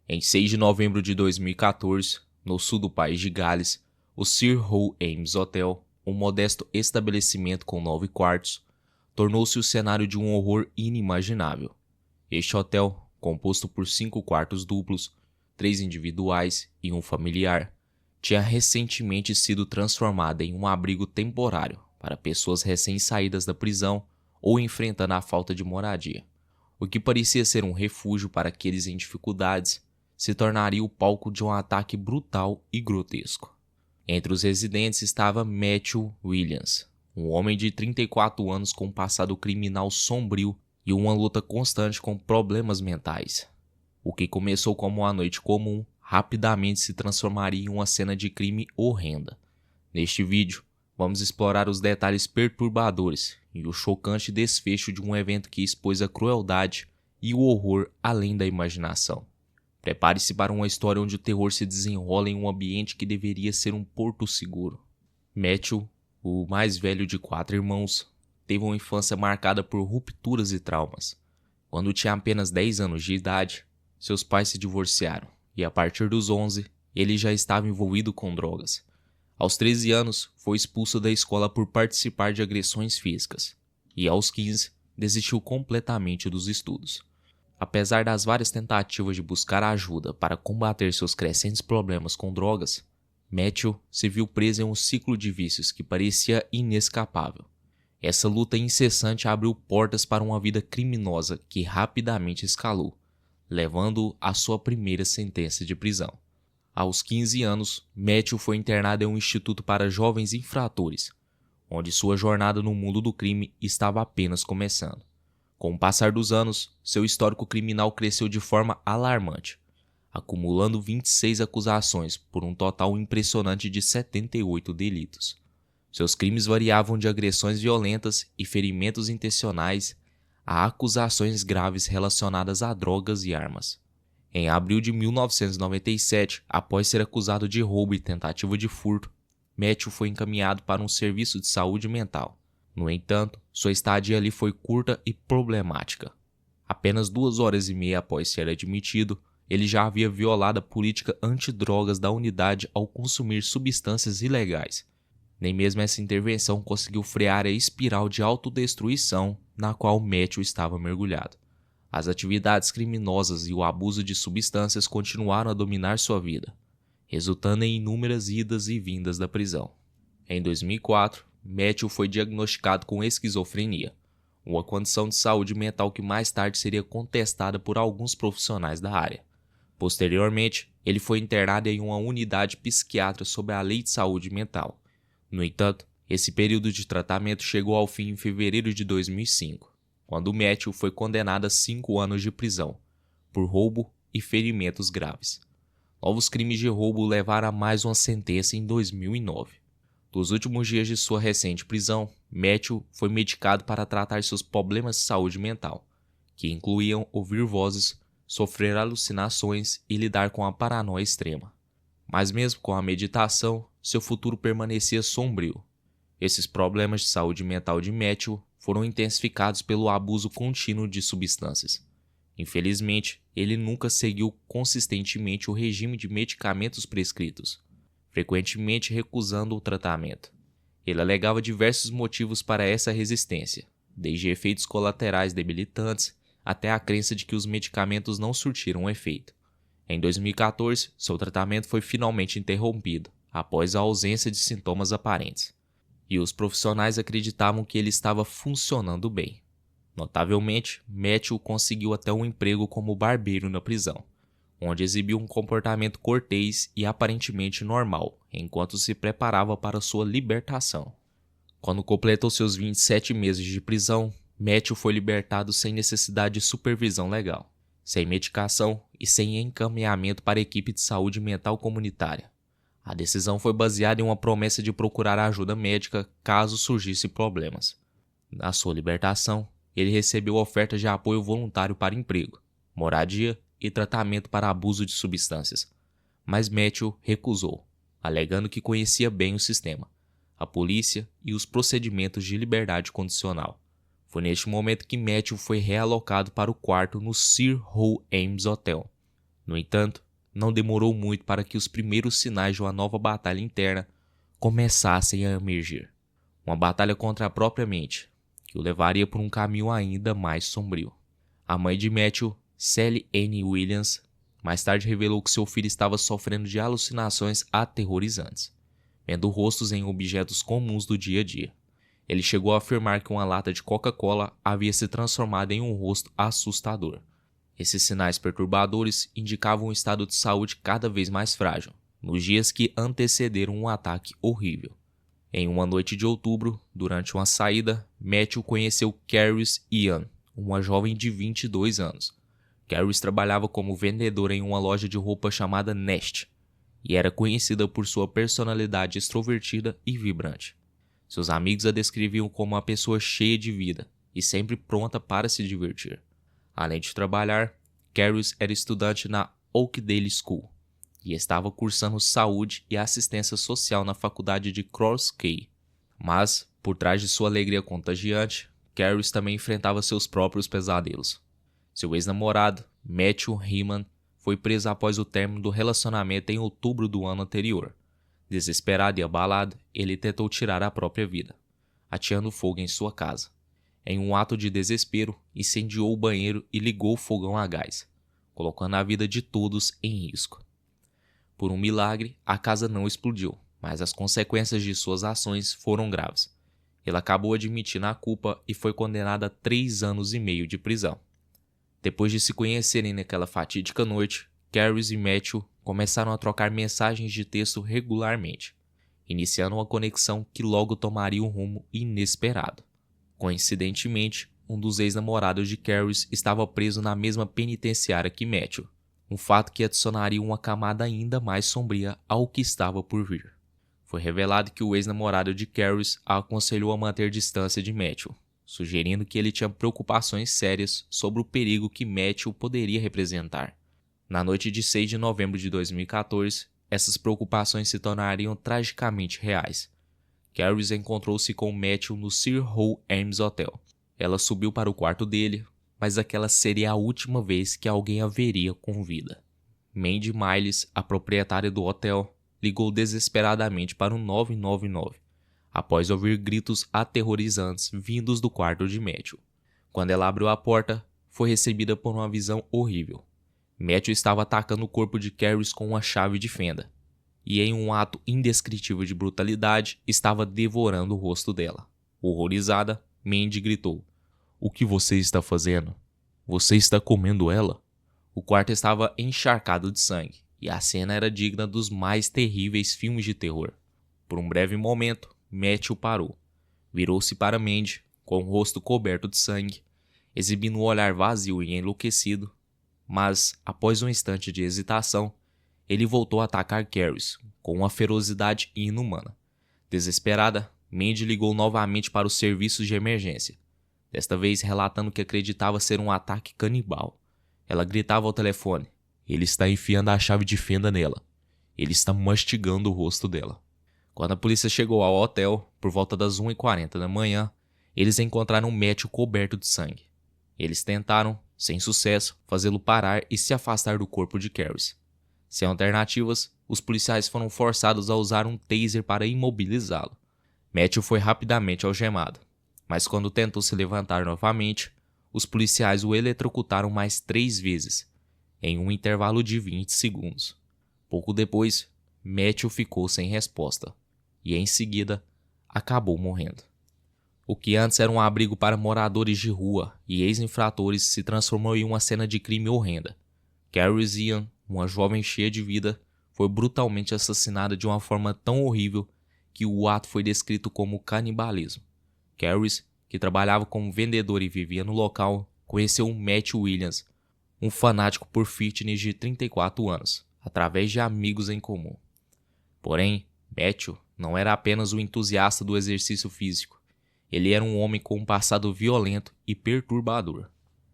Em 6 de novembro de 2014, no sul do país de Gales, o Sir Hugh Ames Hotel, um modesto estabelecimento com 9 quartos, tornou-se o cenário de um horror inimaginável. Este hotel, composto por 5 quartos duplos, 3 individuais e um familiar, tinha recentemente sido transformado em um abrigo temporário para pessoas recém-saídas da prisão ou enfrentando a falta de moradia. O que parecia ser um refúgio para aqueles em dificuldades se tornaria o palco de um ataque brutal e grotesco. Entre os residentes estava Matthew Williams, um homem de 34 anos com um passado criminal sombrio e uma luta constante com problemas mentais. O que começou como uma noite comum, rapidamente se transformaria em uma cena de crime horrenda. Neste vídeo, vamos explorar os detalhes perturbadores e o chocante desfecho de um evento que expôs a crueldade e o horror além da imaginação. Prepare-se para uma história onde o terror se desenrola em um ambiente que deveria ser um porto seguro. Matthew, o mais velho de 4 irmãos, teve uma infância marcada por rupturas e traumas. Quando tinha apenas 10 anos de idade, seus pais se divorciaram e a partir dos 11, ele já estava envolvido com drogas. Aos 13 anos, foi expulso da escola por participar de agressões físicas e aos 15, desistiu completamente dos estudos. Apesar das várias tentativas de buscar ajuda para combater seus crescentes problemas com drogas, Matthew se viu preso em um ciclo de vícios que parecia inescapável. Essa luta incessante abriu portas para uma vida criminosa que rapidamente escalou, levando-o à sua primeira sentença de prisão. Aos 15 anos, Matthew foi internado em um instituto para jovens infratores, onde sua jornada no mundo do crime estava apenas começando. Com o passar dos anos, seu histórico criminal cresceu de forma alarmante, acumulando 26 acusações por um total impressionante de 78 delitos. Seus crimes variavam de agressões violentas e ferimentos intencionais a acusações graves relacionadas a drogas e armas. Em abril de 1997, após ser acusado de roubo e tentativa de furto, Matthew foi encaminhado para um serviço de saúde mental. No entanto, sua estadia ali foi curta e problemática. Apenas 2 horas e meia após ser admitido, ele já havia violado a política antidrogas da unidade ao consumir substâncias ilegais. Nem mesmo essa intervenção conseguiu frear a espiral de autodestruição na qual Matthew estava mergulhado. As atividades criminosas e o abuso de substâncias continuaram a dominar sua vida, resultando em inúmeras idas e vindas da prisão. Em 2004, Matthew foi diagnosticado com esquizofrenia, uma condição de saúde mental que mais tarde seria contestada por alguns profissionais da área. Posteriormente, ele foi internado em uma unidade psiquiátrica sob a Lei de Saúde Mental. No entanto, esse período de tratamento chegou ao fim em fevereiro de 2005, quando Matthew foi condenado a 5 anos de prisão, por roubo e ferimentos graves. Novos crimes de roubo levaram a mais uma sentença em 2009. Nos últimos dias de sua recente prisão, Matthew foi medicado para tratar seus problemas de saúde mental, que incluíam ouvir vozes, sofrer alucinações e lidar com a paranoia extrema. Mas mesmo com a meditação, seu futuro permanecia sombrio. Esses problemas de saúde mental de Matthew foram intensificados pelo abuso contínuo de substâncias. Infelizmente, ele nunca seguiu consistentemente o regime de medicamentos prescritos, frequentemente recusando o tratamento. Ele alegava diversos motivos para essa resistência, desde efeitos colaterais debilitantes até a crença de que os medicamentos não surtiram efeito. Em 2014, seu tratamento foi finalmente interrompido, após a ausência de sintomas aparentes, e os profissionais acreditavam que ele estava funcionando bem. Notavelmente, Matthew conseguiu até um emprego como barbeiro na prisão, onde exibiu um comportamento cortês e aparentemente normal, enquanto se preparava para sua libertação. Quando completou seus 27 meses de prisão, Matthew foi libertado sem necessidade de supervisão legal, sem medicação e sem encaminhamento para a equipe de saúde mental comunitária. A decisão foi baseada em uma promessa de procurar ajuda médica caso surgissem problemas. Na sua libertação, ele recebeu ofertas de apoio voluntário para emprego, moradia e tratamento para abuso de substâncias, mas Matthew recusou, alegando que conhecia bem o sistema, a polícia e os procedimentos de liberdade condicional. Foi neste momento que Matthew foi realocado para o quarto no Sir Hugh Ames Hotel. No entanto, não demorou muito para que os primeiros sinais de uma nova batalha interna começassem a emergir. Uma batalha contra a própria mente, que o levaria por um caminho ainda mais sombrio. A mãe de Matthew, Sally Ann Williams, mais tarde revelou que seu filho estava sofrendo de alucinações aterrorizantes, vendo rostos em objetos comuns do dia a dia. Ele chegou a afirmar que uma lata de Coca-Cola havia se transformado em um rosto assustador. Esses sinais perturbadores indicavam um estado de saúde cada vez mais frágil, nos dias que antecederam um ataque horrível. Em uma noite de outubro, durante uma saída, Matthew conheceu Carys Ian, uma jovem de 22 anos. Carys trabalhava como vendedora em uma loja de roupa chamada Nest e era conhecida por sua personalidade extrovertida e vibrante. Seus amigos a descreviam como uma pessoa cheia de vida e sempre pronta para se divertir. Além de trabalhar, Carys era estudante na Oakdale School e estava cursando saúde e assistência social na faculdade de Cross Key. Mas, por trás de sua alegria contagiante, Carys também enfrentava seus próprios pesadelos. Seu ex-namorado, Matthew Heeman, foi preso após o término do relacionamento em outubro do ano anterior. Desesperado e abalado, ele tentou tirar a própria vida, ateando fogo em sua casa. Em um ato de desespero, incendiou o banheiro e ligou o fogão a gás, colocando a vida de todos em risco. Por um milagre, a casa não explodiu, mas as consequências de suas ações foram graves. Ele acabou admitindo a culpa e foi condenado a 3 anos e meio de prisão. Depois de se conhecerem naquela fatídica noite, Carys e Matthew começaram a trocar mensagens de texto regularmente, iniciando uma conexão que logo tomaria um rumo inesperado. Coincidentemente, um dos ex-namorados de Carys estava preso na mesma penitenciária que Matthew, um fato que adicionaria uma camada ainda mais sombria ao que estava por vir. Foi revelado que o ex-namorado de Carys a aconselhou a manter distância de Matthew, sugerindo que ele tinha preocupações sérias sobre o perigo que Matthew poderia representar. Na noite de 6 de novembro de 2014, essas preocupações se tornariam tragicamente reais. Carys encontrou-se com Matthew no Sir Howe Ames Hotel. Ela subiu para o quarto dele, mas aquela seria a última vez que alguém a veria com vida. Mandy Miles, a proprietária do hotel, ligou desesperadamente para o 999, após ouvir gritos aterrorizantes vindos do quarto de Matthew. Quando ela abriu a porta, foi recebida por uma visão horrível. Matthew estava atacando o corpo de Carys com uma chave de fenda, e em um ato indescritível de brutalidade, estava devorando o rosto dela. Horrorizada, Mandy gritou: "O que você está fazendo? Você está comendo ela?" O quarto estava encharcado de sangue, e a cena era digna dos mais terríveis filmes de terror. Por um breve momento, Matthew parou. Virou-se para Mandy, com o rosto coberto de sangue, exibindo um olhar vazio e enlouquecido. Mas, após um instante de hesitação, ele voltou a atacar Carys, com uma ferocidade inumana. Desesperada, Mandy ligou novamente para os serviços de emergência, desta vez relatando que acreditava ser um ataque canibal. Ela gritava ao telefone: "Ele está enfiando a chave de fenda nela. Ele está mastigando o rosto dela." Quando a polícia chegou ao hotel, por volta das 1h40 da manhã, eles encontraram Matthew coberto de sangue. Eles tentaram, sem sucesso, fazê-lo parar e se afastar do corpo de Carys. Sem alternativas, os policiais foram forçados a usar um taser para imobilizá-lo. Matthew foi rapidamente algemado, mas quando tentou se levantar novamente, os policiais o eletrocutaram mais 3 vezes, em um intervalo de 20 segundos. Pouco depois, Matthew ficou sem resposta e, em seguida, acabou morrendo. O que antes era um abrigo para moradores de rua e ex-infratores se transformou em uma cena de crime horrenda. Carys Ian, uma jovem cheia de vida, foi brutalmente assassinada de uma forma tão horrível que o ato foi descrito como canibalismo. Carys, que trabalhava como vendedor e vivia no local, conheceu Matthew Williams, um fanático por fitness de 34 anos, através de amigos em comum. Porém, Matthew não era apenas um entusiasta do exercício físico. Ele era um homem com um passado violento e perturbador.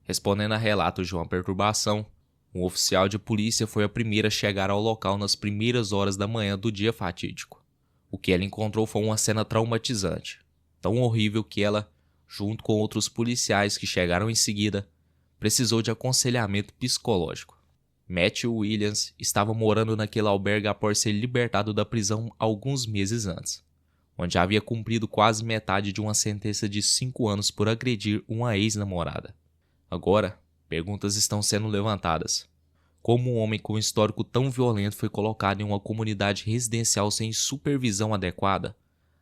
Respondendo a relatos de uma perturbação, um oficial de polícia foi a primeira a chegar ao local nas primeiras horas da manhã do dia fatídico. O que ela encontrou foi uma cena traumatizante, tão horrível que ela, junto com outros policiais que chegaram em seguida, precisou de aconselhamento psicológico. Matthew Williams estava morando naquele albergue após ser libertado da prisão alguns meses antes, onde havia cumprido quase metade de uma sentença de 5 anos por agredir uma ex-namorada. Agora, perguntas estão sendo levantadas. Como um homem com um histórico tão violento foi colocado em uma comunidade residencial sem supervisão adequada?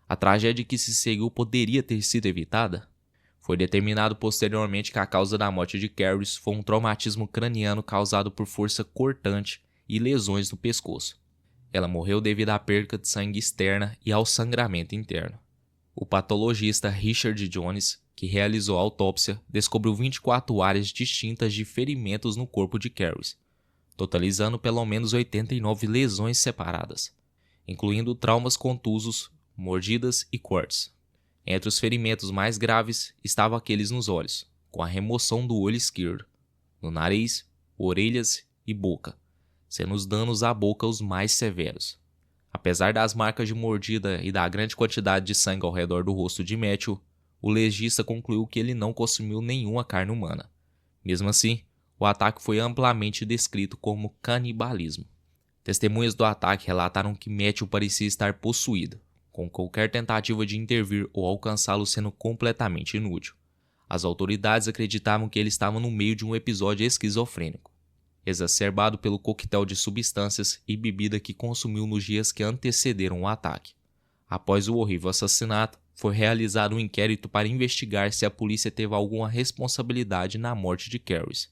A tragédia que se seguiu poderia ter sido evitada? Foi determinado posteriormente que a causa da morte de Carys foi um traumatismo craniano causado por força cortante e lesões no pescoço. Ela morreu devido à perda de sangue externa e ao sangramento interno. O patologista Richard Jones, que realizou a autópsia, descobriu 24 áreas distintas de ferimentos no corpo de Carys, totalizando pelo menos 89 lesões separadas, incluindo traumas contusos, mordidas e cortes. Entre os ferimentos mais graves estavam aqueles nos olhos, com a remoção do olho esquerdo, no nariz, orelhas e boca, sendo os danos à boca os mais severos. Apesar das marcas de mordida e da grande quantidade de sangue ao redor do rosto de Matthew, o legista concluiu que ele não consumiu nenhuma carne humana. Mesmo assim, o ataque foi amplamente descrito como canibalismo. Testemunhas do ataque relataram que Matthew parecia estar possuído, com qualquer tentativa de intervir ou alcançá-lo sendo completamente inútil. As autoridades acreditavam que ele estava no meio de um episódio esquizofrênico, exacerbado pelo coquetel de substâncias e bebida que consumiu nos dias que antecederam o ataque. Após o horrível assassinato, foi realizado um inquérito para investigar se a polícia teve alguma responsabilidade na morte de Carys.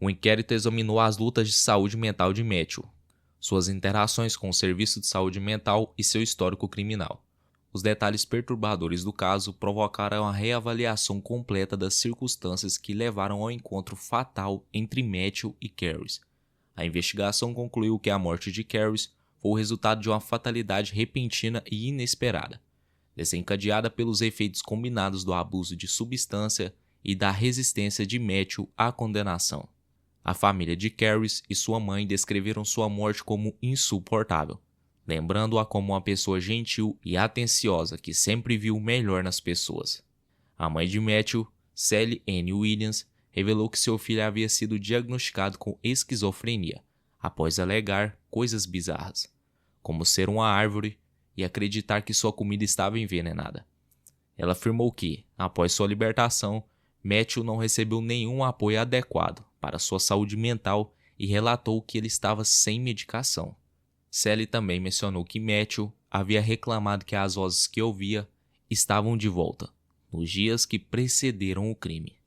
O inquérito examinou as lutas de saúde mental de Matthew, suas interações com o serviço de saúde mental e seu histórico criminal. Os detalhes perturbadores do caso provocaram a reavaliação completa das circunstâncias que levaram ao encontro fatal entre Matthew e Carys. A investigação concluiu que a morte de Carys foi o resultado de uma fatalidade repentina e inesperada, desencadeada pelos efeitos combinados do abuso de substância e da resistência de Matthew à condenação. A família de Carys e sua mãe descreveram sua morte como insuportável, lembrando-a como uma pessoa gentil e atenciosa que sempre viu o melhor nas pessoas. A mãe de Matthew, Sally Ann Williams, revelou que seu filho havia sido diagnosticado com esquizofrenia após alegar coisas bizarras, como ser uma árvore e acreditar que sua comida estava envenenada. Ela afirmou que, após sua libertação, Matthew não recebeu nenhum apoio adequado para sua saúde mental e relatou que ele estava sem medicação. Sally também mencionou que Matthew havia reclamado que as vozes que ouvia estavam de volta nos dias que precederam o crime.